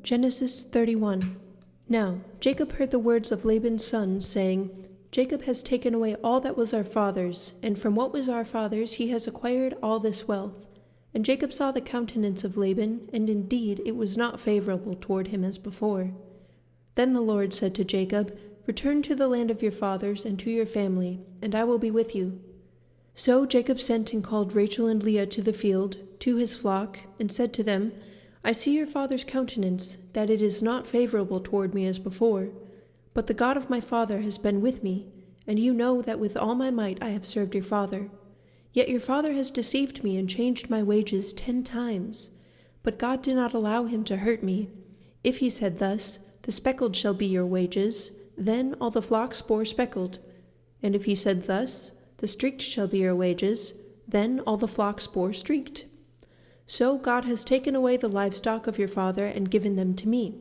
Genesis 31. Now Jacob heard the words of Laban's son, saying, Jacob has taken away all that was our father's, and from what was our father's he has acquired all this wealth. And Jacob saw the countenance of Laban, and indeed it was not favorable toward him as before. Then the Lord said to Jacob, Return to the land of your fathers and to your family, and I will be with you. So Jacob sent and called Rachel and Leah to the field, to his flock, and said to them, I see your father's countenance, that it is not favorable toward me as before. But the God of my father has been with me, and you know that with all my might I have served your father. Yet your father has deceived me and changed my wages 10 times. But God did not allow him to hurt me. If he said thus, The speckled shall be your wages, then all the flocks bore speckled. And if he said thus, The streaked shall be your wages, then all the flocks bore streaked. So God has taken away the livestock of your father and given them to me.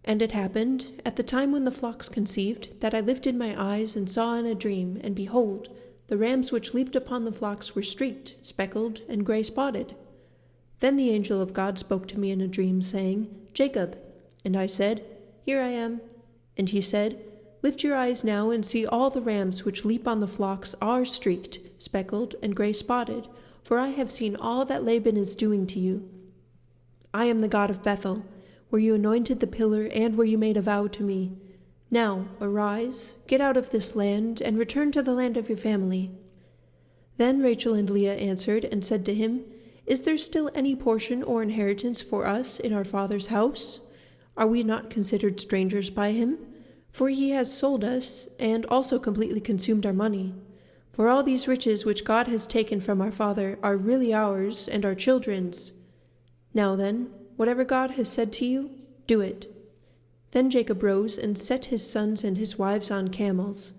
And it happened, at the time when the flocks conceived, that I lifted my eyes and saw in a dream, and behold, the rams which leaped upon the flocks were streaked, speckled, and gray-spotted. Then the angel of God spoke to me in a dream, saying, Jacob. And I said, Here I am. And he said, Lift your eyes now and see all the rams which leap on the flocks are streaked, speckled, and gray-spotted, for I have seen all that Laban is doing to you. I am the God of Bethel, where you anointed the pillar and where you made a vow to me. Now arise, get out of this land, and return to the land of your family. Then Rachel and Leah answered and said to him, Is there still any portion or inheritance for us in our father's house? Are we not considered strangers by him? For he has sold us, and also completely consumed our money. For all these riches which God has taken from our father are really ours and our children's. Now then, whatever God has said to you, do it. Then Jacob rose and set his sons and his wives on camels.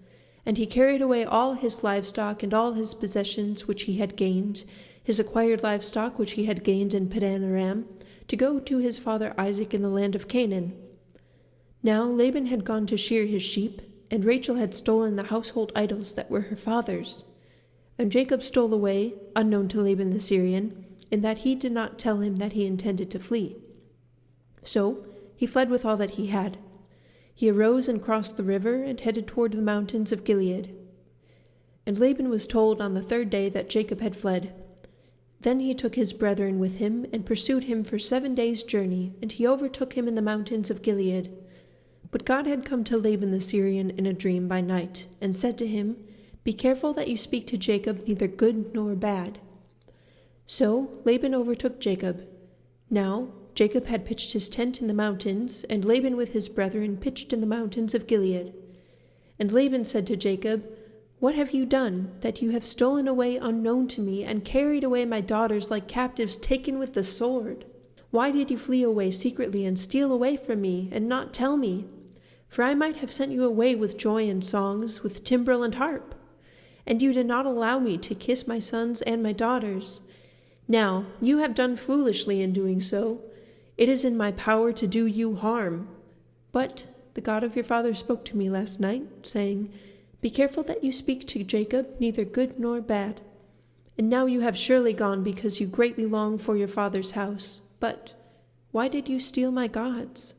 And he carried away all his livestock and all his possessions which he had gained, his acquired livestock which he had gained in Padan Aram, to go to his father Isaac in the land of Canaan. Now Laban had gone to shear his sheep, and Rachel had stolen the household idols that were her father's. And Jacob stole away, unknown to Laban the Syrian, in that he did not tell him that he intended to flee. So he fled with all that he had. He arose and crossed the river and headed toward the mountains of Gilead. And Laban was told on the 3rd day that Jacob had fled. Then he took his brethren with him and pursued him for 7 days' journey, and he overtook him in the mountains of Gilead. But God had come to Laban the Syrian in a dream by night, and said to him, Be careful that you speak to Jacob neither good nor bad. So Laban overtook Jacob. Now Jacob had pitched his tent in the mountains, and Laban with his brethren pitched in the mountains of Gilead. And Laban said to Jacob, What have you done, that you have stolen away unknown to me, and carried away my daughters like captives taken with the sword? Why did you flee away secretly and steal away from me, and not tell me? For I might have sent you away with joy and songs, with timbrel and harp. And you did not allow me to kiss my sons and my daughters. Now you have done foolishly in doing so. It is in my power to do you harm. But the God of your father spoke to me last night, saying, Be careful that you speak to Jacob neither good nor bad. And now you have surely gone because you greatly long for your father's house. But why did you steal my gods?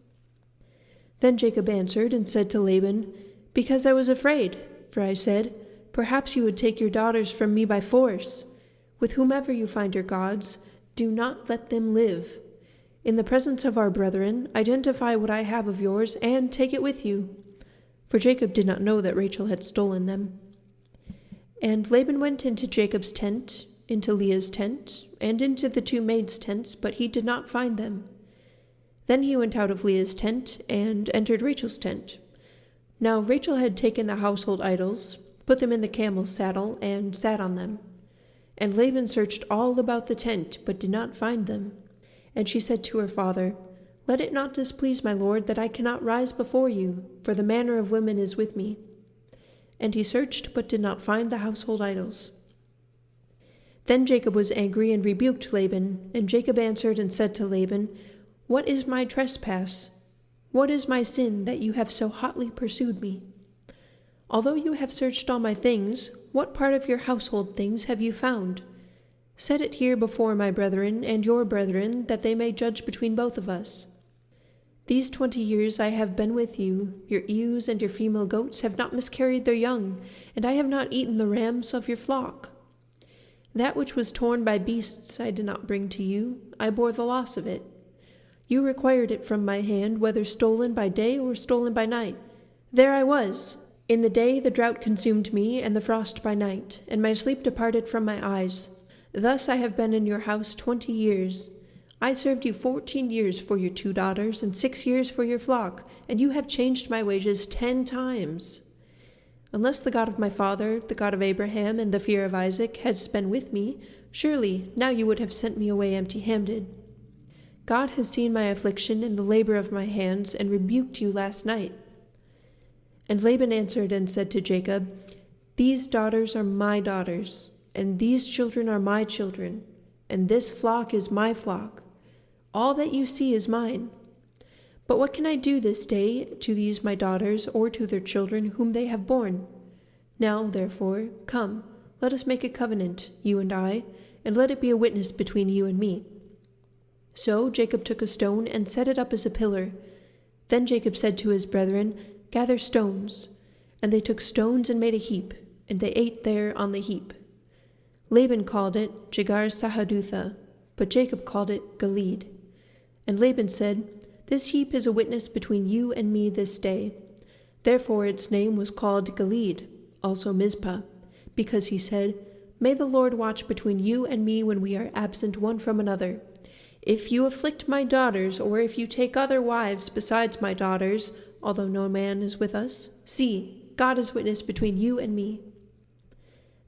Then Jacob answered and said to Laban, Because I was afraid, for I said, Perhaps you would take your daughters from me by force. With whomever you find your gods, do not let them live. In the presence of our brethren, identify what I have of yours and take it with you. For Jacob did not know that Rachel had stolen them. And Laban went into Jacob's tent, into Leah's tent, and into the 2 maids' tents, but he did not find them. Then he went out of Leah's tent and entered Rachel's tent. Now Rachel had taken the household idols, put them in the camel's saddle, and sat on them. And Laban searched all about the tent, but did not find them. And she said to her father, Let it not displease my lord that I cannot rise before you, for the manner of women is with me. And he searched, but did not find the household idols. Then Jacob was angry and rebuked Laban, and Jacob answered and said to Laban, What is my trespass? What is my sin that you have so hotly pursued me? Although you have searched all my things, what part of your household things have you found? Set it here before my brethren and your brethren, that they may judge between both of us. These 20 years I have been with you. Your ewes and your female goats have not miscarried their young, and I have not eaten the rams of your flock. That which was torn by beasts I did not bring to you. I bore the loss of it. You required it from my hand, whether stolen by day or stolen by night. There I was. In the day the drought consumed me, and the frost by night, and my sleep departed from my eyes. Thus I have been in your house 20 years. I served you 14 years for your 2 daughters, and 6 years for your flock, and you have changed my wages 10 times. Unless the God of my father, the God of Abraham, and the fear of Isaac has been with me, surely now you would have sent me away empty-handed. God has seen my affliction and the labor of my hands, and rebuked you last night. And Laban answered and said to Jacob, These daughters are my daughters, and these children are my children, and this flock is my flock. All that you see is mine. But what can I do this day to these my daughters, or to their children whom they have borne? Now, therefore, come, let us make a covenant, you and I, and let it be a witness between you and me. So Jacob took a stone and set it up as a pillar. Then Jacob said to his brethren, Gather stones. And they took stones and made a heap, and they ate there on the heap. Laban called it Jegar-Sahadutha, but Jacob called it Gilead. And Laban said, This heap is a witness between you and me this day. Therefore its name was called Gilead, also Mizpah, because he said, May the Lord watch between you and me when we are absent one from another. If you afflict my daughters, or if you take other wives besides my daughters, although no man is with us, see, God is witness between you and me.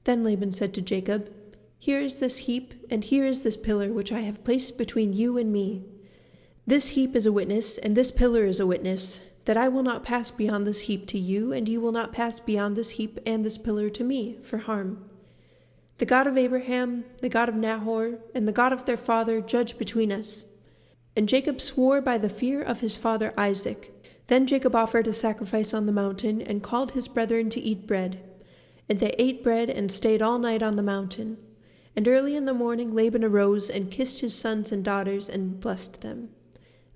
Then Laban said to Jacob, Here is this heap, and here is this pillar which I have placed between you and me. This heap is a witness, and this pillar is a witness, that I will not pass beyond this heap to you, and you will not pass beyond this heap and this pillar to me, for harm. The God of Abraham, the God of Nahor, and the God of their father judge between us. And Jacob swore by the fear of his father Isaac. Then Jacob offered a sacrifice on the mountain, and called his brethren to eat bread. And they ate bread and stayed all night on the mountain. And early in the morning Laban arose and kissed his sons and daughters and blessed them.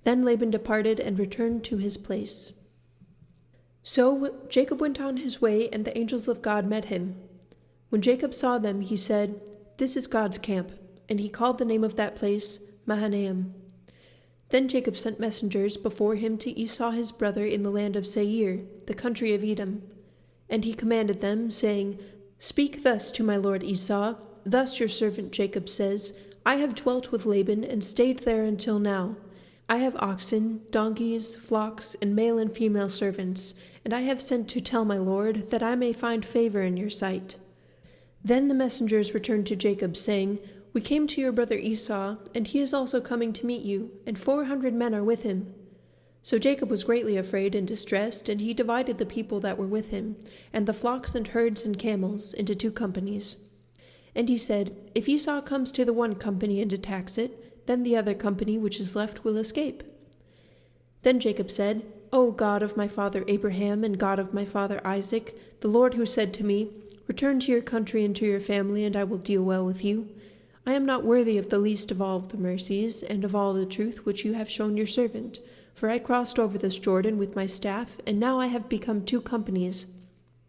Then Laban departed and returned to his place. So Jacob went on his way, and the angels of God met him. When Jacob saw them, he said, This is God's camp, and he called the name of that place Mahanaim. Then Jacob sent messengers before him to Esau his brother in the land of Seir, the country of Edom. And he commanded them, saying, Speak thus to my lord Esau, Thus your servant Jacob says, I have dwelt with Laban and stayed there until now. I have oxen, donkeys, flocks, and male and female servants, and I have sent to tell my lord, that I may find favor in your sight. Then the messengers returned to Jacob, saying, We came to your brother Esau, and he is also coming to meet you, and 400 men are with him. So Jacob was greatly afraid and distressed, and he divided the people that were with him, and the flocks and herds and camels, into 2 companies. And he said, If Esau comes to the one company and attacks it, then the other company which is left will escape. Then Jacob said, O God of my father Abraham and God of my father Isaac, the Lord who said to me, Return to your country and to your family, and I will deal well with you. I am not worthy of the least of all of the mercies and of all the truth which you have shown your servant, for I crossed over this Jordan with my staff, and now I have become 2 companies.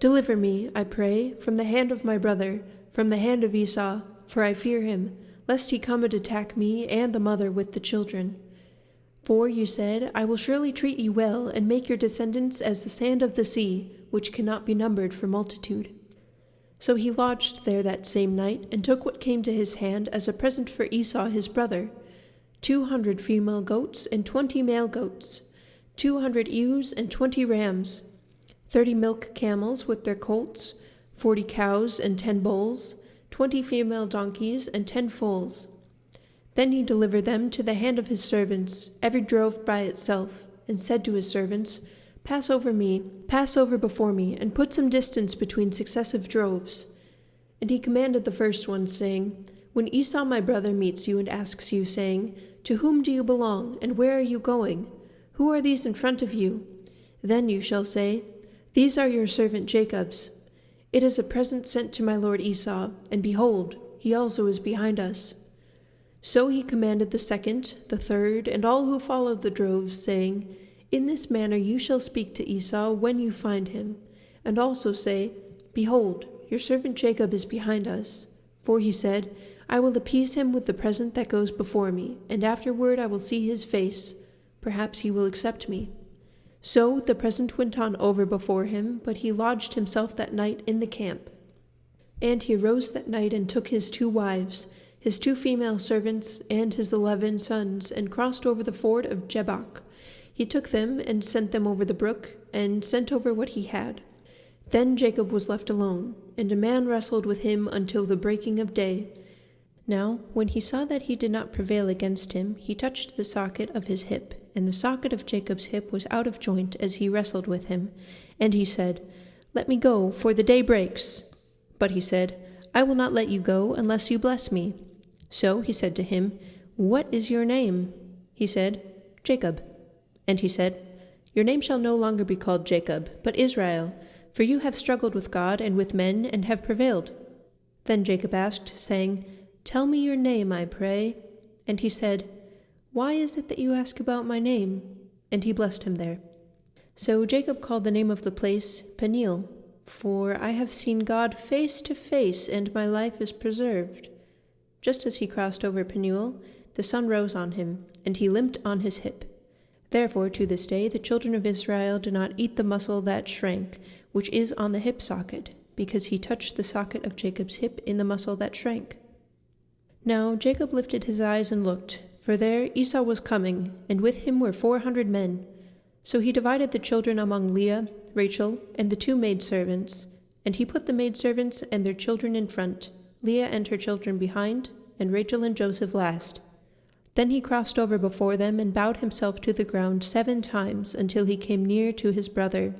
Deliver me, I pray, from the hand of my brother, from the hand of Esau, for I fear him, lest he come and attack me and the mother with the children. For you said, I will surely treat you well, and make your descendants as the sand of the sea, which cannot be numbered for multitude. So he lodged there that same night, and took what came to his hand as a present for Esau his brother, 200 female goats and 20 male goats, 200 ewes and 20 rams, 30 milk camels with their colts, 40 cows and 10 bulls, 20 female donkeys and 10 foals. Then he delivered them to the hand of his servants, every drove by itself, and said to his servants, Pass over before me, and put some distance between successive droves. And he commanded the first one, saying, When Esau my brother meets you and asks you, saying, To whom do you belong, and where are you going? Who are these in front of you? Then you shall say, These are your servant Jacob's. It is a present sent to my lord Esau, and behold, he also is behind us. So he commanded the second, the third, and all who followed the droves, saying, In this manner you shall speak to Esau when you find him, and also say, Behold, your servant Jacob is behind us. For he said, I will appease him with the present that goes before me, and afterward I will see his face. Perhaps he will accept me. So the present went on over before him, but he lodged himself that night in the camp. And he arose that night and took his 2 wives, his 2 female servants, and his 11 sons, and crossed over the ford of Jabbok. He took them and sent them over the brook, and sent over what he had. Then Jacob was left alone, and a man wrestled with him until the breaking of day. Now, when he saw that he did not prevail against him, he touched the socket of his hip, and the socket of Jacob's hip was out of joint as he wrestled with him. And he said, Let me go, for the day breaks. But he said, I will not let you go unless you bless me. So he said to him, What is your name? He said, Jacob. And he said, Your name shall no longer be called Jacob, but Israel, for you have struggled with God and with men, and have prevailed. Then Jacob asked, saying, Tell me your name, I pray. And he said, Why is it that you ask about my name? And he blessed him there. So Jacob called the name of the place Peniel, for I have seen God face to face, and my life is preserved. Just as he crossed over Peniel, the sun rose on him, and he limped on his hip. Therefore to this day the children of Israel do not eat the muscle that shrank, which is on the hip socket, because he touched the socket of Jacob's hip in the muscle that shrank. Now Jacob lifted his eyes and looked, for there Esau was coming, and with him were 400 men. So he divided the children among Leah, Rachel, and the 2 maidservants, and he put the maidservants and their children in front, Leah and her children behind, and Rachel and Joseph last. Then he crossed over before them and bowed himself to the ground 7 times until he came near to his brother.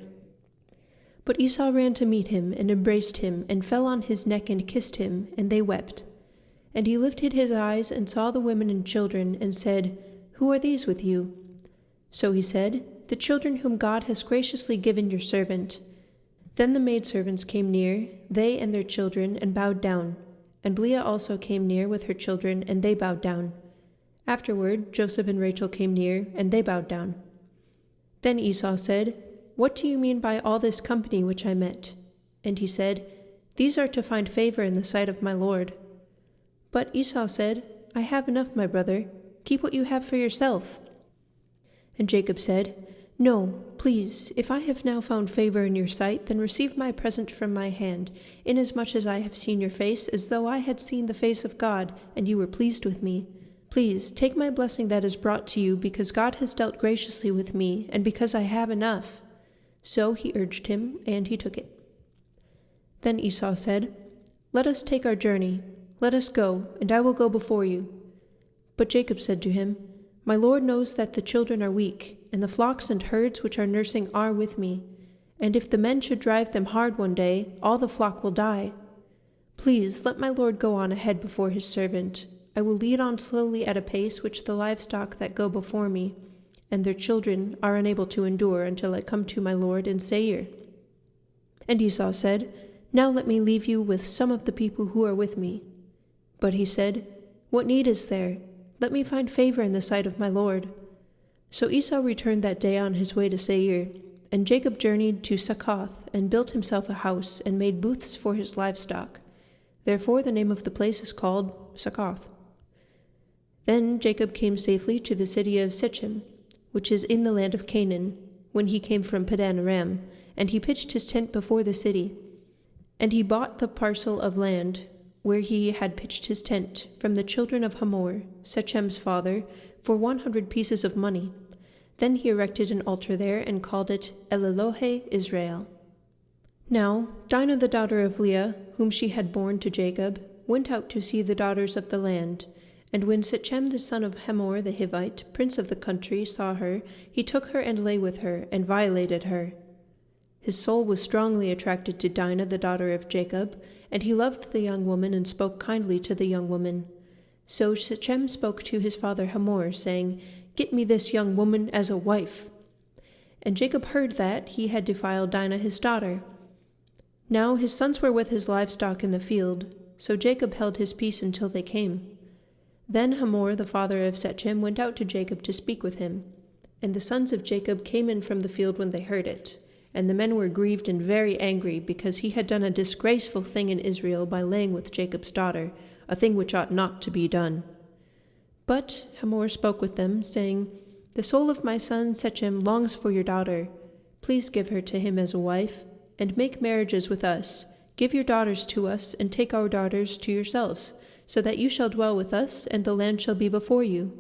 But Esau ran to meet him and embraced him and fell on his neck and kissed him, and they wept. And he lifted his eyes and saw the women and children and said, Who are these with you? So he said, The children whom God has graciously given your servant. Then the maidservants came near, they and their children, and bowed down. And Leah also came near with her children, and they bowed down. Afterward Joseph and Rachel came near, and they bowed down. Then Esau said, What do you mean by all this company which I met? And he said, These are to find favor in the sight of my Lord. But Esau said, I have enough, my brother. Keep what you have for yourself. And Jacob said, No, please, if I have now found favor in your sight, then receive my present from my hand, inasmuch as I have seen your face, as though I had seen the face of God, and you were pleased with me. Please, take my blessing that is brought to you, because God has dealt graciously with me, and because I have enough. So he urged him, and he took it. Then Esau said, Let us take our journey. Let us go, and I will go before you. But Jacob said to him, My Lord knows that the children are weak, and the flocks and herds which are nursing are with me. And if the men should drive them hard one day, all the flock will die. Please let my Lord go on ahead before his servant. I will lead on slowly at a pace which the livestock that go before me, and their children are unable to endure until I come to my Lord in Seir. And Esau said, Now let me leave you with some of the people who are with me. But he said, What need is there? Let me find favor in the sight of my Lord. So Esau returned that day on his way to Seir, and Jacob journeyed to Succoth, and built himself a house, and made booths for his livestock. Therefore the name of the place is called Succoth. Then Jacob came safely to the city of Shechem, which is in the land of Canaan, when he came from Padan Aram, and he pitched his tent before the city. And he bought the parcel of land where he had pitched his tent from the children of Hamor, Shechem's father, for 100 pieces of money. Then he erected an altar there and called it El-Elohe Israel. Now Dinah the daughter of Leah, whom she had borne to Jacob, went out to see the daughters of the land. And when Shechem the son of Hamor the Hivite, prince of the country, saw her, he took her and lay with her, and violated her. His soul was strongly attracted to Dinah the daughter of Jacob, and he loved the young woman and spoke kindly to the young woman. So Shechem spoke to his father Hamor, saying, Get me this young woman as a wife. And Jacob heard that he had defiled Dinah his daughter. Now his sons were with his livestock in the field, so Jacob held his peace until they came. Then Hamor the father of Shechem went out to Jacob to speak with him. And the sons of Jacob came in from the field when they heard it. And the men were grieved and very angry, because he had done a disgraceful thing in Israel by laying with Jacob's daughter, a thing which ought not to be done. But Hamor spoke with them, saying, The soul of my son Shechem longs for your daughter. Please give her to him as a wife, and make marriages with us. Give your daughters to us, and take our daughters to yourselves, so that you shall dwell with us, and the land shall be before you.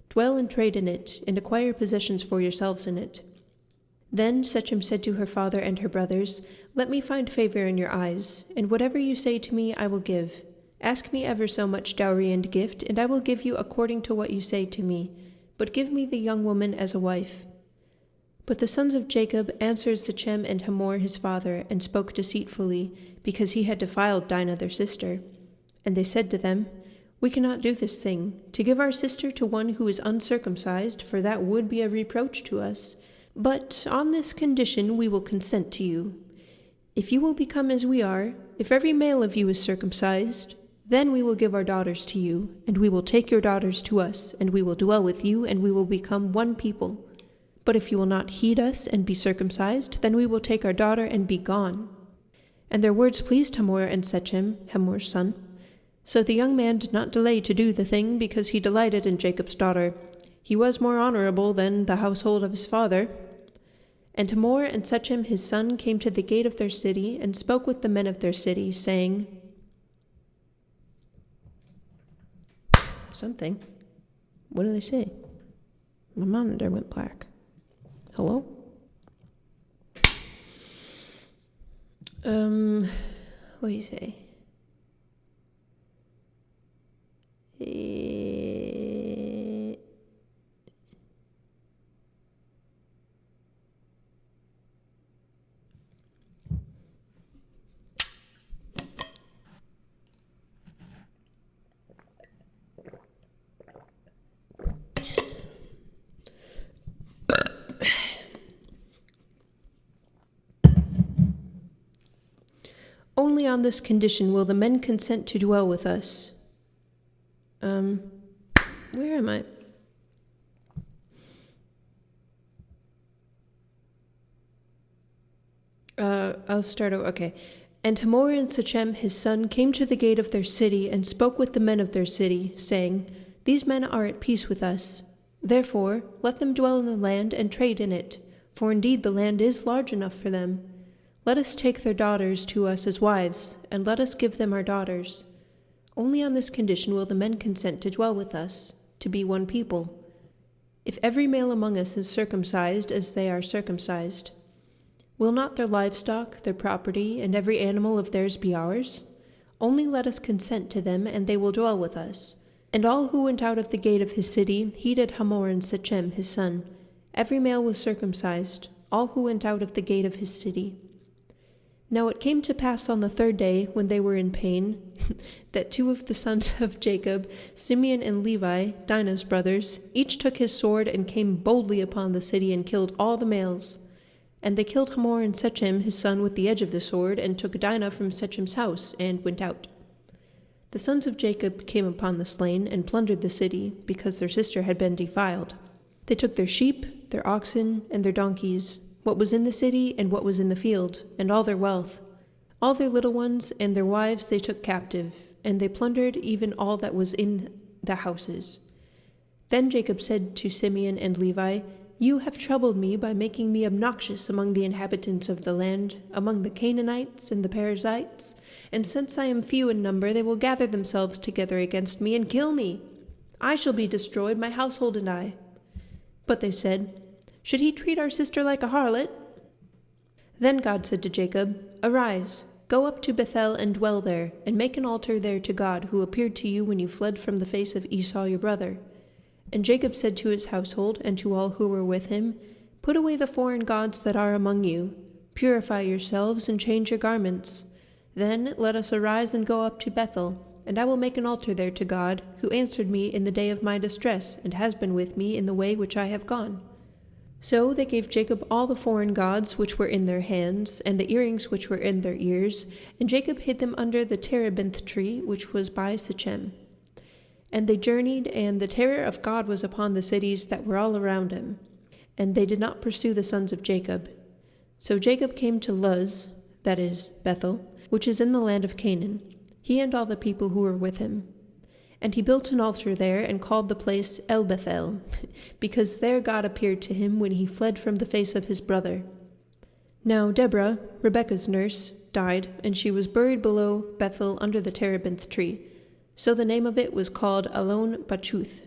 Dwell and trade in it, and acquire possessions for yourselves in it. Then Shechem said to her father and her brothers, Let me find favor in your eyes, and whatever you say to me I will give. Ask me ever so much dowry and gift, and I will give you according to what you say to me, but give me the young woman as a wife. But the sons of Jacob answered Shechem and Hamor his father, and spoke deceitfully, because he had defiled Dinah their sister. And they said to them, We cannot do this thing, to give our sister to one who is uncircumcised, for that would be a reproach to us. But on this condition we will consent to you. If you will become as we are, if every male of you is circumcised, then we will give our daughters to you, and we will take your daughters to us, and we will dwell with you, and we will become one people. But if you will not heed us and be circumcised, then we will take our daughter and be gone. And their words pleased Hamor and Shechem, Hamor's son. So the young man did not delay to do the thing, because he delighted in Jacob's daughter. He was more honorable than the household of his father. And Hamor and Shechem his son came to the gate of their city, and spoke with the men of their city, saying, Something. What do they say? My monitor went black. Hello? What do you say? Only on this condition will the men consent to dwell with us. Where am I? I'll start over. Okay. And Hamor and Shechem his son came to the gate of their city, and spoke with the men of their city, saying, These men are at peace with us. Therefore, let them dwell in the land and trade in it, for indeed the land is large enough for them. Let us take their daughters to us as wives, and let us give them our daughters. Only on this condition will the men consent to dwell with us, to be one people. If every male among us is circumcised as they are circumcised, will not their livestock, their property, and every animal of theirs be ours? Only let us consent to them, and they will dwell with us. And all who went out of the gate of his city heeded Hamor and Shechem his son. Every male was circumcised, all who went out of the gate of his city. Now it came to pass on the third day, when they were in pain, that two of the sons of Jacob, Simeon and Levi, Dinah's brothers, each took his sword and came boldly upon the city and killed all the males. And they killed Hamor and Shechem his son with the edge of the sword, and took Dinah from Shechem's house, and went out. The sons of Jacob came upon the slain, and plundered the city, because their sister had been defiled. They took their sheep, their oxen, and their donkeys, what was in the city and what was in the field, and all their wealth. All their little ones and their wives they took captive, and they plundered even all that was in the houses. Then Jacob said to Simeon and Levi, You have troubled me by making me obnoxious among the inhabitants of the land, among the Canaanites and the Perizzites, and since I am few in number, they will gather themselves together against me and kill me. I shall be destroyed, my household and I. But they said, Should he treat our sister like a harlot? Then God said to Jacob, Arise, go up to Bethel and dwell there, and make an altar there to God, who appeared to you when you fled from the face of Esau your brother. And Jacob said to his household and to all who were with him, Put away the foreign gods that are among you. Purify yourselves and change your garments. Then let us arise and go up to Bethel, and I will make an altar there to God, who answered me in the day of my distress, and has been with me in the way which I have gone. So they gave Jacob all the foreign gods which were in their hands, and the earrings which were in their ears, and Jacob hid them under the terebinth tree which was by Shechem. And they journeyed, and the terror of God was upon the cities that were all around him. And they did not pursue the sons of Jacob. So Jacob came to Luz, that is, Bethel, which is in the land of Canaan, he and all the people who were with him. And he built an altar there, and called the place El Bethel, because there God appeared to him when he fled from the face of his brother. Now Deborah, Rebekah's nurse, died, and she was buried below Bethel under the terebinth tree. So the name of it was called Alon Bachuth.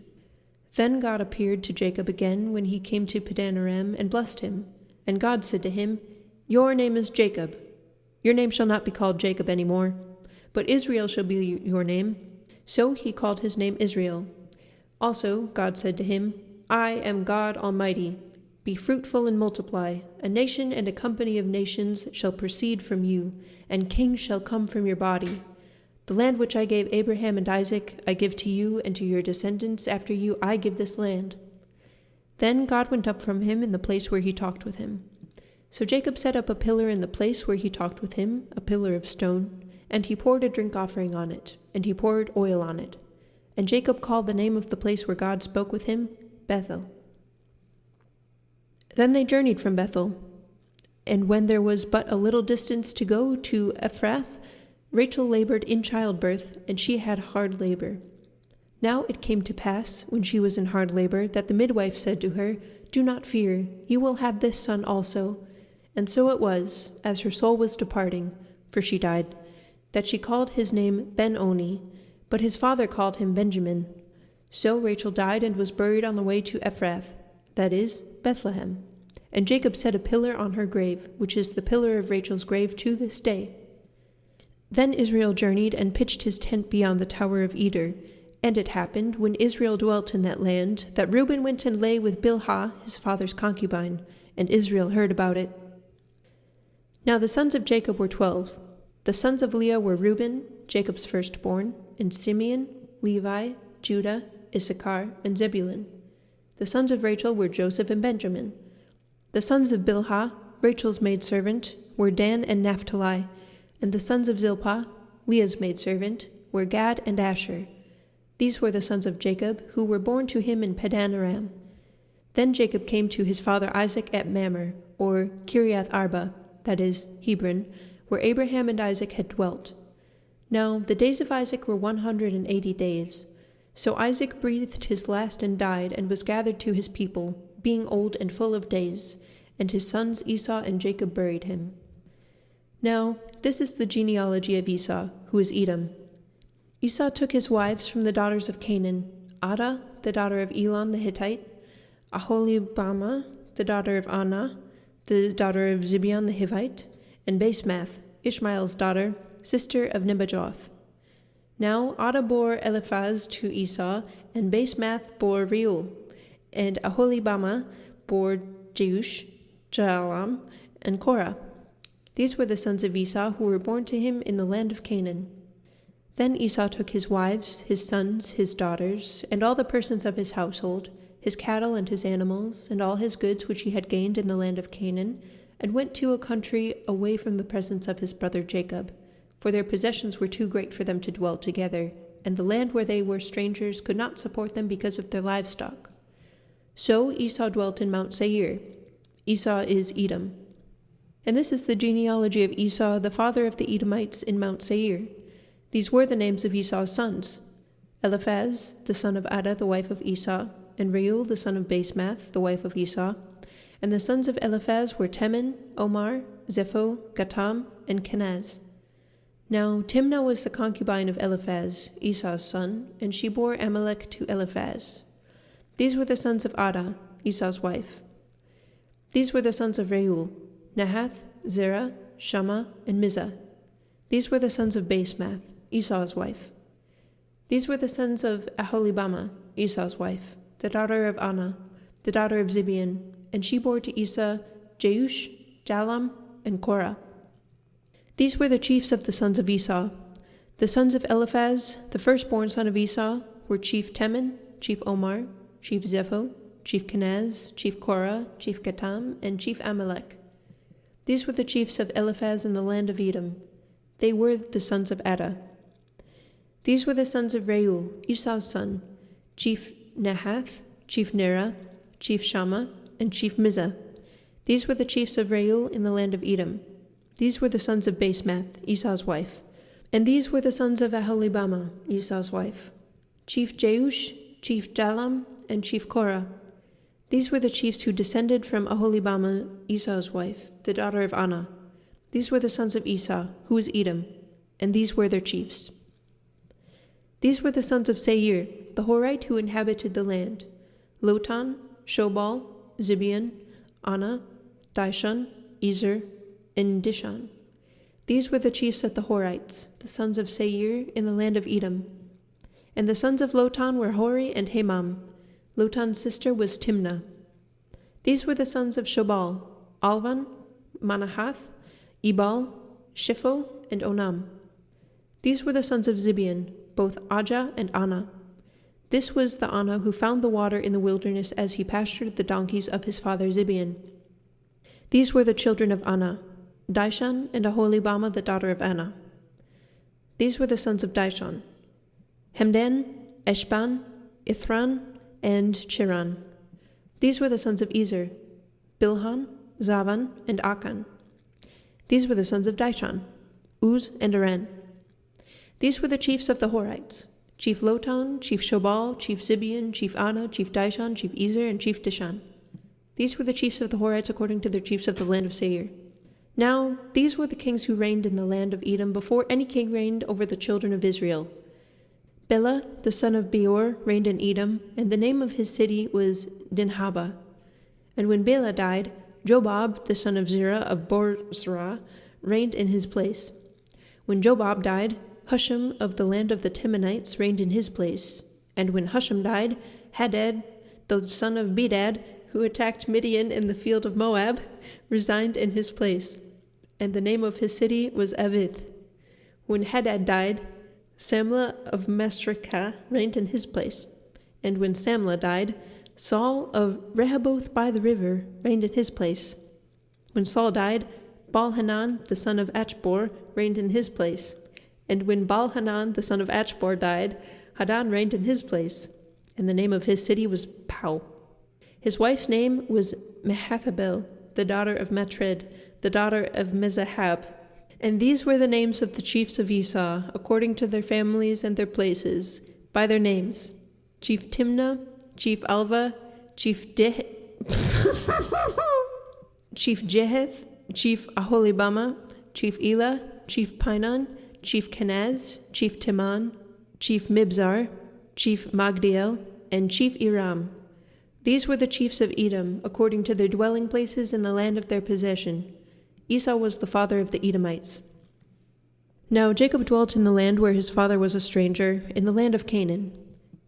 Then God appeared to Jacob again when he came to Padan Aram, and blessed him. And God said to him, Your name is Jacob. Your name shall not be called Jacob any more, but Israel shall be your name. So he called his name Israel. Also God said to him, I am God Almighty. Be fruitful and multiply. A nation and a company of nations shall proceed from you, and kings shall come from your body. The land which I gave Abraham and Isaac I give to you, and to your descendants after you I give this land. Then God went up from him in the place where he talked with him. So Jacob set up a pillar in the place where he talked with him, a pillar of stone, and he poured a drink offering on it, and he poured oil on it. And Jacob called the name of the place where God spoke with him, Bethel. Then they journeyed from Bethel. And when there was but a little distance to go to Ephrath, Rachel labored in childbirth, and she had hard labor. Now it came to pass, when she was in hard labor, that the midwife said to her, Do not fear, you will have this son also. And so it was, as her soul was departing, for she died, that she called his name Ben-Oni, but his father called him Benjamin. So Rachel died and was buried on the way to Ephrath, that is, Bethlehem. And Jacob set a pillar on her grave, which is the pillar of Rachel's grave to this day. Then Israel journeyed and pitched his tent beyond the tower of Eder. And it happened, when Israel dwelt in that land, that Reuben went and lay with Bilhah, his father's concubine, and Israel heard about it. Now the sons of Jacob were 12. The sons of Leah were Reuben, Jacob's firstborn, and Simeon, Levi, Judah, Issachar, and Zebulun. The sons of Rachel were Joseph and Benjamin. The sons of Bilhah, Rachel's maidservant, were Dan and Naphtali. And the sons of Zilpah, Leah's maidservant, were Gad and Asher. These were the sons of Jacob, who were born to him in Padan Aram. Then Jacob came to his father Isaac at Mamre, or Kiriath Arba, that is, Hebron, where Abraham and Isaac had dwelt. Now the days of Isaac were 180 days. So Isaac breathed his last and died, and was gathered to his people, being old and full of days, and his sons Esau and Jacob buried him. Now this is the genealogy of Esau, who is Edom. Esau took his wives from the daughters of Canaan, Adah, the daughter of Elon the Hittite, Aholibamah, the daughter of Anah, the daughter of Zibeon the Hivite, and Basemath, Ishmael's daughter, sister of Nebajoth. Now Adah bore Eliphaz to Esau, and Basemath bore Reuel, and Aholibamah bore Jeush, Jaalam, and Korah. These were the sons of Esau who were born to him in the land of Canaan. Then Esau took his wives, his sons, his daughters, and all the persons of his household, his cattle and his animals, and all his goods which he had gained in the land of Canaan, and went to a country away from the presence of his brother Jacob, for their possessions were too great for them to dwell together, and the land where they were strangers could not support them because of their livestock. So Esau dwelt in Mount Seir. Esau is Edom. And this is the genealogy of Esau, the father of the Edomites in Mount Seir. These were the names of Esau's sons: Eliphaz, the son of Adah, the wife of Esau, and Reuel, the son of Basemath, the wife of Esau. And the sons of Eliphaz were Teman, Omar, Zepho, Gatam, and Kenaz. Now Timnah was the concubine of Eliphaz, Esau's son, and she bore Amalek to Eliphaz. These were the sons of Adah, Esau's wife. These were the sons of Reuel: Nahath, Zerah, Shammah, and Mizah. These were the sons of Basemath, Esau's wife. These were the sons of Aholibamah, Esau's wife, the daughter of Anah, the daughter of Zibeon, and she bore to Esau Jeush, Jaalam, and Korah. These were the chiefs of the sons of Esau. The sons of Eliphaz, the firstborn son of Esau, were chief Teman, chief Omar, chief Zepho, chief Kenaz, chief Korah, chief Gatam, and chief Amalek. These were the chiefs of Eliphaz in the land of Edom. They were the sons of Adah. These were the sons of Reuel, Esau's son, chief Nahath, chief Nerah, chief Shammah, and chief Mizah. These were the chiefs of Reuel in the land of Edom. These were the sons of Basemath, Esau's wife. And these were the sons of Aholibamah, Esau's wife, chief Jeush, chief Jalam, and chief Korah. These were the chiefs who descended from Aholibamah, Esau's wife, the daughter of Anah. These were the sons of Esau, who was Edom, and these were their chiefs. These were the sons of Seir, the Horite who inhabited the land: Lotan, Shobal, Zibeon, Anah, Dishon, Ezer, and Dishan. These were the chiefs of the Horites, the sons of Seir in the land of Edom. And the sons of Lotan were Hori and Hemam. Lotan's sister was Timnah. These were the sons of Shobal: Alvan, Manahath, Ebal, Shipho, and Onam. These were the sons of Zibeon, both Ajah and Anah. This was the Anah who found the water in the wilderness as he pastured the donkeys of his father Zibeon. These were the children of Anah: Dishon and Aholibamah the daughter of Anah. These were the sons of Dishon: Hemdan, Eshban, Ithran, and Chiran. These were the sons of Ezer: Bilhan, Zavan, and Akan. These were the sons of Dishon: Uz and Aran. These were the chiefs of the Horites: Chief Lotan, Chief Shobal, Chief Zibeon, Chief Anah, Chief Dishon, Chief Ezer, and Chief Dishan. These were the chiefs of the Horites according to their chiefs of the land of Seir. Now these were the kings who reigned in the land of Edom before any king reigned over the children of Israel. Bela, the son of Beor, reigned in Edom, and the name of his city was Dinhabah. And when Bela died, Jobab, the son of Zerah of Bozrah, reigned in his place. When Jobab died, Husham of the land of the Temanites reigned in his place. And when Husham died, Hadad, the son of Bedad, who attacked Midian in the field of Moab, resigned in his place. And the name of his city was Avith. When Hadad died, Samlah of Masrekah reigned in his place. And when Samlah died, Saul of Rehoboth by the river reigned in his place. When Saul died, Baal-Hanan, the son of Achbor, reigned in his place. And when Baal-Hanan, the son of Achbor, died, Hadan reigned in his place. And the name of his city was Pau. His wife's name was Mehathabel, the daughter of Matred, the daughter of Mezahab. And these were the names of the chiefs of Esau, according to their families and their places, by their names: Chief Timnah, Chief Alva, Chief Chief Jeheth, Chief Aholibamah, Chief Elah, Chief Pinon, Chief Kenaz, Chief Teman, Chief Mibzar, Chief Magdiel, and Chief Iram. These were the chiefs of Edom, according to their dwelling places in the land of their possession. Esau was the father of the Edomites. Now Jacob dwelt in the land where his father was a stranger, in the land of Canaan.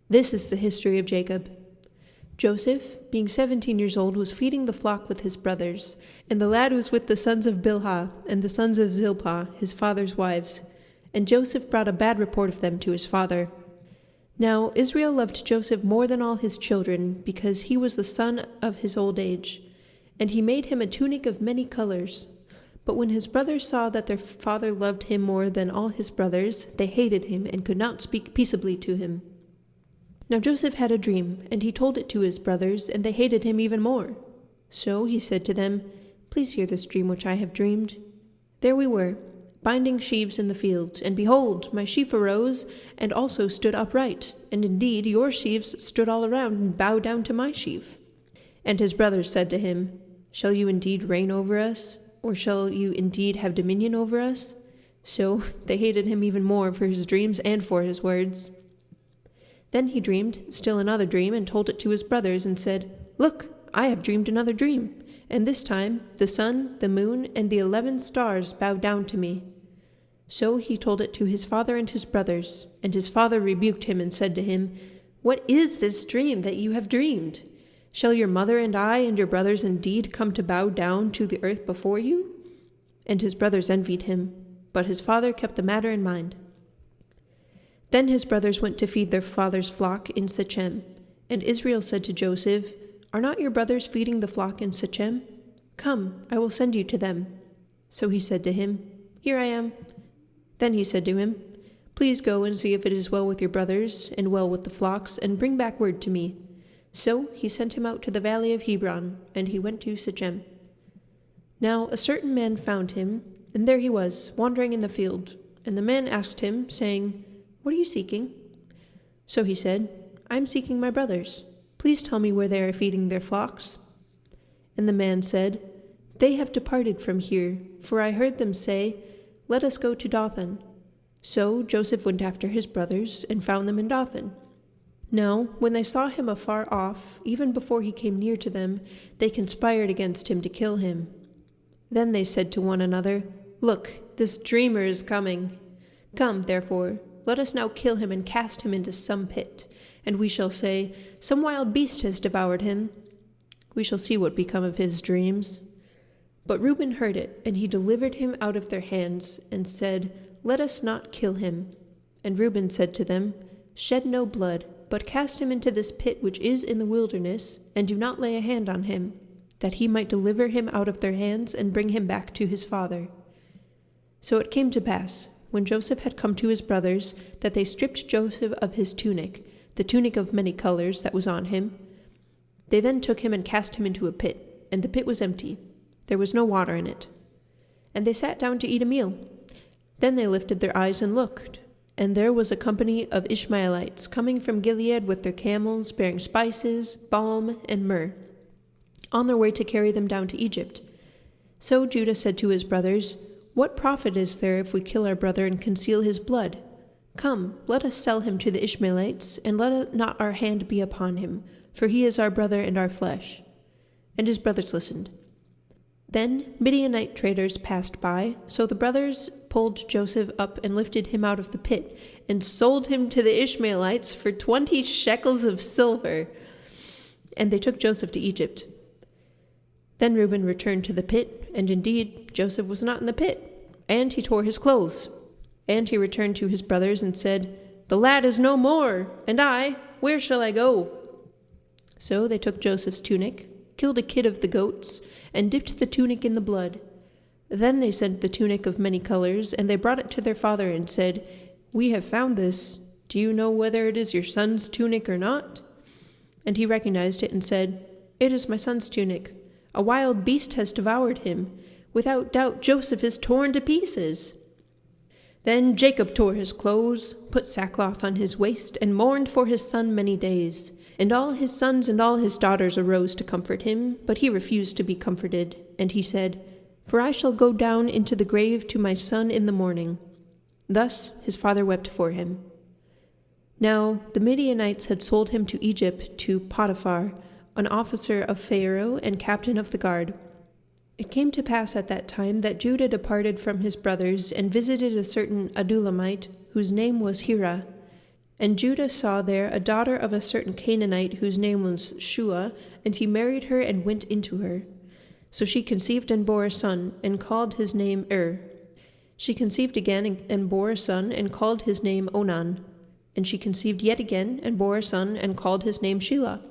This is the history of Jacob. Joseph, being 17 years old, was feeding the flock with his brothers, and the lad was with the sons of Bilhah and the sons of Zilpah, his father's wives. And Joseph brought a bad report of them to his father. Now Israel loved Joseph more than all his children, because he was the son of his old age. And he made him a tunic of many colors. But when his brothers saw that their father loved him more than all his brothers, they hated him and could not speak peaceably to him. Now Joseph had a dream, and he told it to his brothers, and they hated him even more. So he said to them, "Please hear this dream which I have dreamed. There we were, binding sheaves in the field, and behold, my sheaf arose, and also stood upright, and indeed your sheaves stood all around, and bowed down to my sheaf." And his brothers said to him, "Shall you indeed reign over us? Or shall you indeed have dominion over us?" So they hated him even more for his dreams and for his words. Then he dreamed still another dream, and told it to his brothers, and said, "Look, I have dreamed another dream, and this time the sun, the moon, and the 11 stars bowed down to me." So he told it to his father and his brothers, and his father rebuked him and said to him, "What is this dream that you have dreamed? Shall your mother and I and your brothers indeed come to bow down to the earth before you?" And his brothers envied him, but his father kept the matter in mind. Then his brothers went to feed their father's flock in Shechem. And Israel said to Joseph, "Are not your brothers feeding the flock in Shechem? Come, I will send you to them." So he said to him, "Here I am." Then he said to him, Please go and see if it is well with your brothers, and well with the flocks, and bring back word to me." So he sent him out to the valley of Hebron, and he went to Sichem. Now a certain man found him, and there he was, wandering in the field. And the man asked him, saying, "What are you seeking?" So he said, "I am seeking my brothers. Please tell me where they are feeding their flocks." And the man said, "They have departed from here, for I heard them say, 'Let us go to Dothan.'" So Joseph went after his brothers, and found them in Dothan. Now, when they saw him afar off, even before he came near to them, they conspired against him to kill him. Then they said to one another, "Look, this dreamer is coming. Come, therefore, let us now kill him and cast him into some pit, and we shall say, 'Some wild beast has devoured him.' We shall see what become of his dreams." But Reuben heard it, and he delivered him out of their hands, and said, "Let us not kill him." And Reuben said to them, "Shed no blood, but cast him into this pit which is in the wilderness, and do not lay a hand on him, that he might deliver him out of their hands and bring him back to his father." So it came to pass, when Joseph had come to his brothers, that they stripped Joseph of his tunic, the tunic of many colors that was on him. They then took him and cast him into a pit, and the pit was empty. There was no water in it. And they sat down to eat a meal. Then they lifted their eyes and looked, and there was a company of Ishmaelites coming from Gilead with their camels, bearing spices, balm, and myrrh, on their way to carry them down to Egypt. So Judah said to his brothers, "What profit is there if we kill our brother and conceal his blood? Come, let us sell him to the Ishmaelites, and let not our hand be upon him, for he is our brother and our flesh." And his brothers listened. Then Midianite traders passed by, so the brothers pulled Joseph up and lifted him out of the pit, and sold him to the Ishmaelites for 20 shekels of silver. And they took Joseph to Egypt. Then Reuben returned to the pit, and indeed Joseph was not in the pit, and he tore his clothes. And he returned to his brothers and said, "The lad is no more, and I, where shall I go?" So they took Joseph's tunic, killed a kid of the goats, and dipped the tunic in the blood. Then they sent the tunic of many colors, and they brought it to their father and said, "We have found this. Do you know whether it is your son's tunic or not?" And he recognized it and said, "It is my son's tunic. A wild beast has devoured him. Without doubt Joseph is torn to pieces." Then Jacob tore his clothes, put sackcloth on his waist, and mourned for his son many days. And all his sons and all his daughters arose to comfort him, but he refused to be comforted. And he said, "For I shall go down into the grave to my son in the morning." Thus his father wept for him. Now the Midianites had sold him to Egypt to Potiphar, an officer of Pharaoh and captain of the guard. It came to pass at that time that Judah departed from his brothers and visited a certain Adullamite, whose name was Hira. And Judah saw there a daughter of a certain Canaanite whose name was Shua, and he married her and went into her. So she conceived and bore a son, and called his name She conceived again and bore a son, and called his name Onan. And she conceived yet again, and bore a son, and called his name Shelah.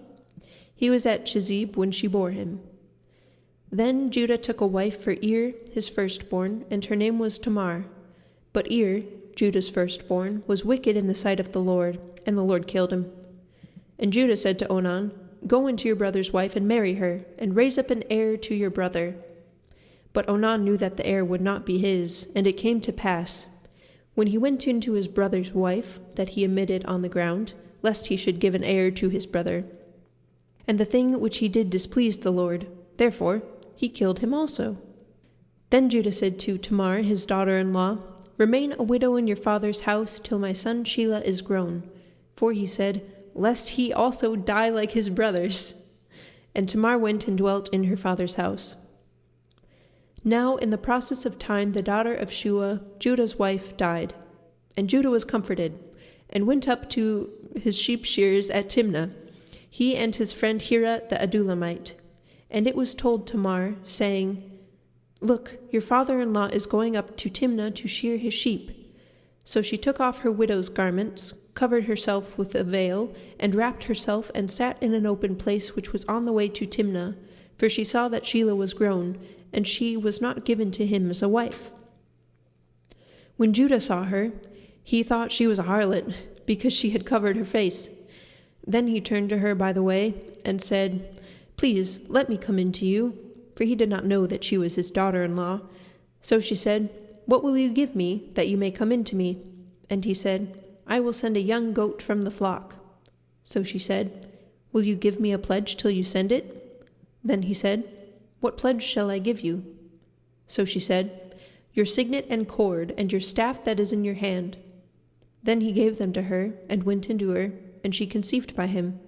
He was at Chizib when she bore him. Then Judah took a wife for his firstborn, and her name was Tamar. But Judah's firstborn, was wicked in the sight of the Lord, and the Lord killed him. And Judah said to Onan, "Go into your brother's wife and marry her, and raise up an heir to your brother." But Onan knew that the heir would not be his, and it came to pass, when he went into his brother's wife, that he omitted on the ground, lest he should give an heir to his brother. And the thing which he did displeased the Lord, therefore he killed him also. Then Judah said to Tamar, his daughter-in-law, "Remain a widow in your father's house till my son Shelah is grown." For he said, "Lest he also die like his brothers." And Tamar went and dwelt in her father's house. Now in the process of time the daughter of Shua, Judah's wife, died. And Judah was comforted, and went up to his sheep shears at Timnah, he and his friend Hira the Adullamite. And it was told Tamar, saying, "Look, your father-in-law is going up to Timnah to shear his sheep." So she took off her widow's garments, covered herself with a veil, and wrapped herself, and sat in an open place which was on the way to Timnah, for she saw that Shelah was grown, and she was not given to him as a wife. When Judah saw her, He thought she was a harlot, because she had covered her face. Then he turned to her by the way, and said, "Please, let me come in to you," for he did not know that she was his daughter-in-law. So she said, "What will you give me, that you may come in to me?" And he said, "I will send a young goat from the flock." So she said, "Will you give me a pledge till you send it?" Then he said, "What pledge shall I give you?" So she said, "Your signet and cord, and your staff that is in your hand." Then he gave them to her, and went into her, and she conceived by him.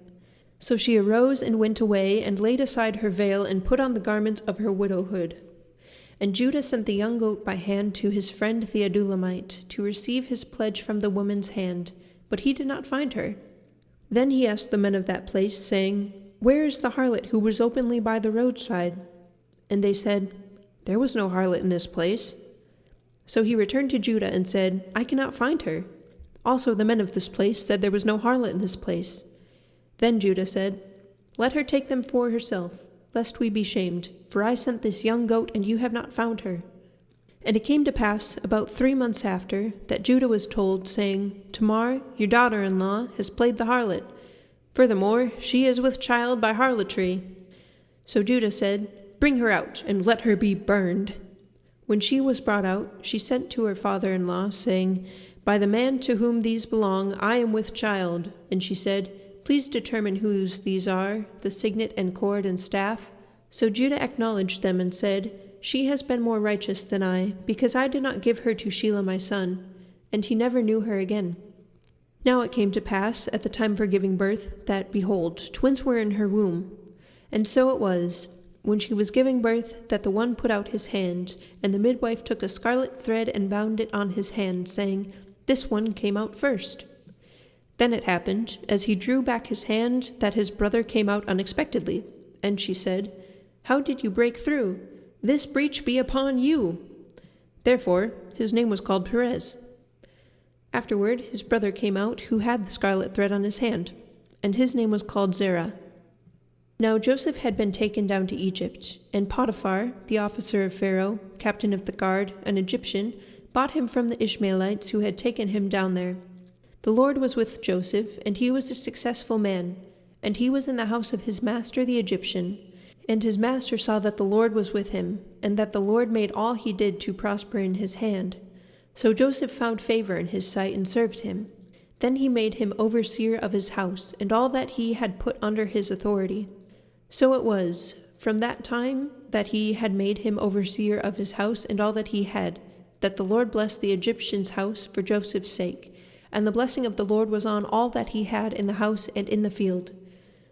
So she arose and went away, and laid aside her veil, and put on the garments of her widowhood. And Judah sent the young goat by hand to his friend the Adullamite, to receive his pledge from the woman's hand, but he did not find her. Then he asked the men of that place, saying, "Where is the harlot who was openly by the roadside?" And they said, "There was no harlot in this place." So he returned to Judah and said, "I cannot find her." Also the men of this place said there was no harlot in this place. Then Judah said, "Let her take them for herself, lest we be shamed, for I sent this young goat, and you have not found her." And it came to pass, about 3 months after, that Judah was told, saying, "Tamar, your daughter-in-law, has played the harlot. Furthermore, she is with child by harlotry." So Judah said, "Bring her out, and let her be burned." When she was brought out, she sent to her father-in-law, saying, "By the man to whom these belong, I am with child." And she said, "Please determine whose these are, the signet and cord and staff." So Judah acknowledged them and said, "She has been more righteous than I, because I did not give her to Shelah my son." And he never knew her again. Now it came to pass, at the time for giving birth, that, behold, twins were in her womb. And so it was, when she was giving birth, that the one put out his hand, and the midwife took a scarlet thread and bound it on his hand, saying, "This one came out first." Then it happened, as he drew back his hand, that his brother came out unexpectedly. And she said, "How did you break through? This breach be upon you." Therefore his name was called Perez. Afterward his brother came out, who had the scarlet thread on his hand, and his name was called Zerah. Now Joseph had been taken down to Egypt, and Potiphar, the officer of Pharaoh, captain of the guard, an Egyptian, bought him from the Ishmaelites who had taken him down there. The Lord was with Joseph, and he was a successful man, and he was in the house of his master the Egyptian. And his master saw that the Lord was with him, and that the Lord made all he did to prosper in his hand. So Joseph found favor in his sight and served him. Then he made him overseer of his house, and all that he had put under his authority. So it was, from that time that he had made him overseer of his house and all that he had, that the Lord blessed the Egyptian's house for Joseph's sake. And the blessing of the Lord was on all that he had in the house and in the field.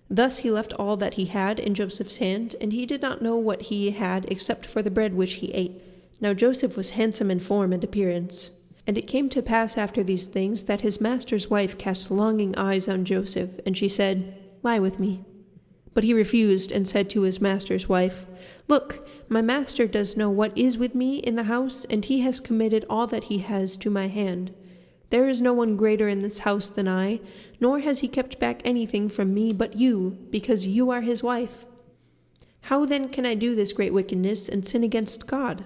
Thus he left all that he had in Joseph's hand, and he did not know what he had except for the bread which he ate. Now Joseph was handsome in form and appearance. And it came to pass after these things that his master's wife cast longing eyes on Joseph, and she said, "Lie with me." But he refused and said to his master's wife, "Look, my master does know what is with me in the house, and he has committed all that he has to my hand. There is no one greater in this house than I, nor has he kept back anything from me but you, because you are his wife. How then can I do this great wickedness and sin against God?"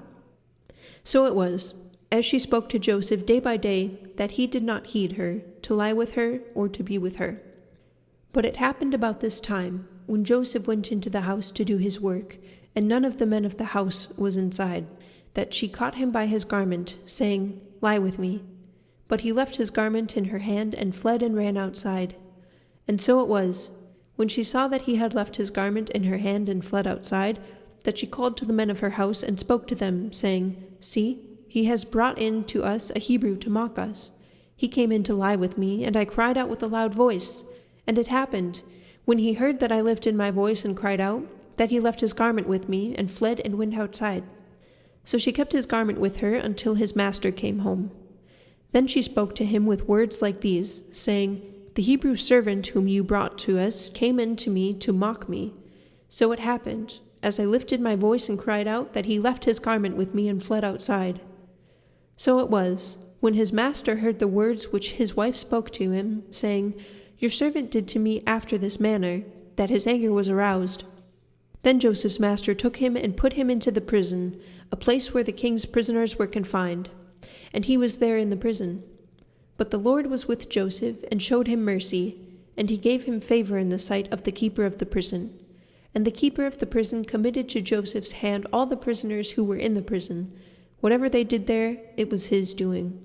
So it was, as she spoke to Joseph day by day, that he did not heed her, to lie with her or to be with her. But it happened about this time, when Joseph went into the house to do his work, and none of the men of the house was inside, that she caught him by his garment, saying, "Lie with me." But he left his garment in her hand and fled and ran outside. And so it was, when she saw that he had left his garment in her hand and fled outside, that she called to the men of her house and spoke to them, saying, "See, he has brought in to us a Hebrew to mock us. He came in to lie with me, and I cried out with a loud voice. And it happened, when he heard that I lifted my voice and cried out, that he left his garment with me and fled and went outside." So she kept his garment with her until his master came home. Then she spoke to him with words like these, saying, "The Hebrew servant whom you brought to us came in to me to mock me. So it happened, as I lifted my voice and cried out, that he left his garment with me and fled outside." So it was, when his master heard the words which his wife spoke to him, saying, "Your servant did to me after this manner," that his anger was aroused. Then Joseph's master took him and put him into the prison, a place where the king's prisoners were confined. And he was there in the prison. But the Lord was with Joseph and showed him mercy, and he gave him favor in the sight of the keeper of the prison. And the keeper of the prison committed to Joseph's hand all the prisoners who were in the prison. Whatever they did there, it was his doing.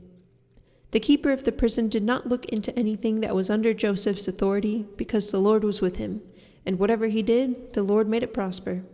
The keeper of the prison did not look into anything that was under Joseph's authority, because the Lord was with him, and whatever he did, the Lord made it prosper.